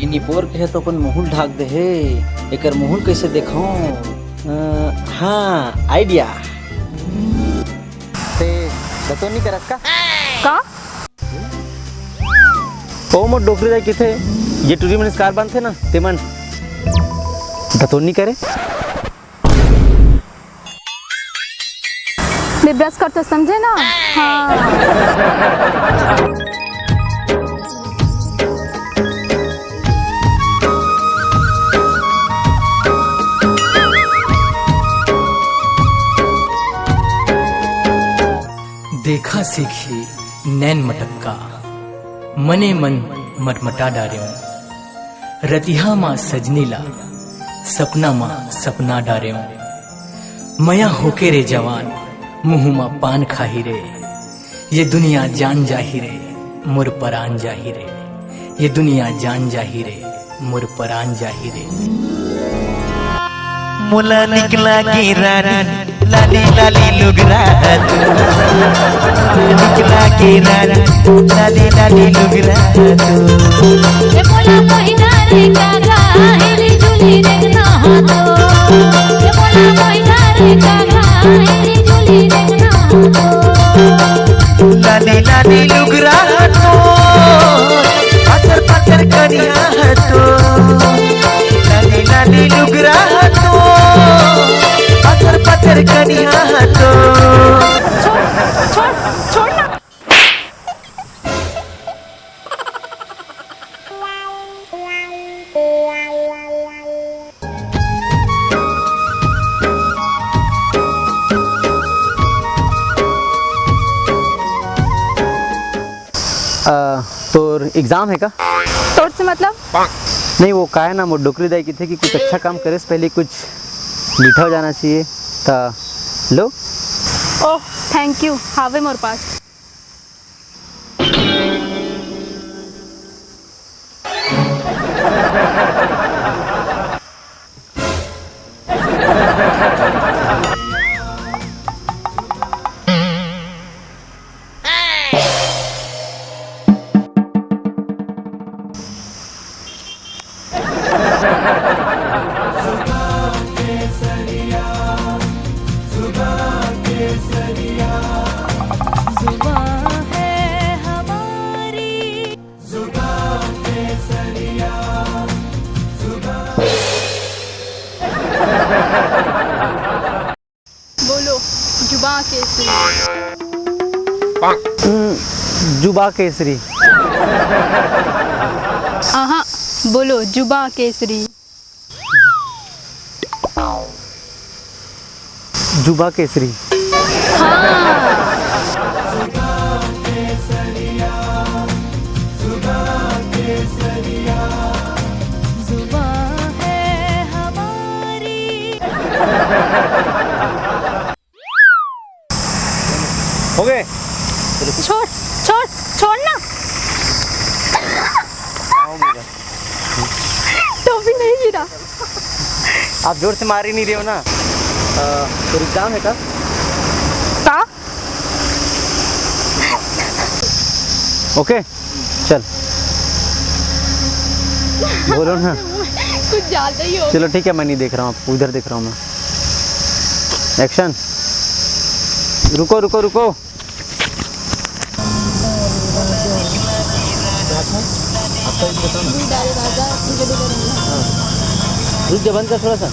टिकी पोर के है तो अपन मुहुल ढाक दे हे। एकर मुहुल कैसे देखाऊं? हाँ आइडिया ते दतो नहीं करत का ओ मोर डोकरी जाय किथे ये टूरी मन स्कार बांधथे ना ते मन दतो नहीं करे ब्रश कर तो समझे ना। हाँ देखा सीखी नैन मटक्का मने मन मटमटा डार्यो रतिहा माँ सजनीला सपना माँ सपना डार्यो मया होके रे जवान मुहुमा पान खाही रे ये दुनिया जान जाही रे मुर परान जाही रे ये दुनिया जान जाही रे मुर परान जाही रे। मुला निकला की रानी लाली लाली लुगरा निकला की रानी लाली लाली लुगरा ये बोला कोई नारे कागा हेली झूली देखना हो तो ये बोला कोई नारे कागा हेली झूली देखना हो तो लाली लाली लुगरा तो पत्थर पत्थर कनिया तो लाली लाली लुगरा तो पत्थर पत्थर कनिया तो छोड़ ना। तो एग्जाम है का? तोड़ से मतलब? नहीं वो का है ना वो डोकरी दाई की थे कि कुछ अच्छा काम करे से पहले कुछ मीठा हो जाना चाहिए था लो। ओह थैंक यू हावे मोर पास। बोलो जुबा केसरी। जुबा केसरी। हाँ बोलो जुबा केसरी। जुबा केसरी। हो गए? छोड़ ना। टॉफी नहीं गिरा। आप जोर से मार ही नहीं रहे हो ना। तो एग्जाम है का? ओके चल बोलो ना। कुछ ज्यादा ही हो। चलो ठीक है मैं नहीं देख रहा हूँ आपको उधर देख रहा हूँ मैं। एक्शन। रुको रुको रुको। रुक जा बंद कर थोड़ा सा।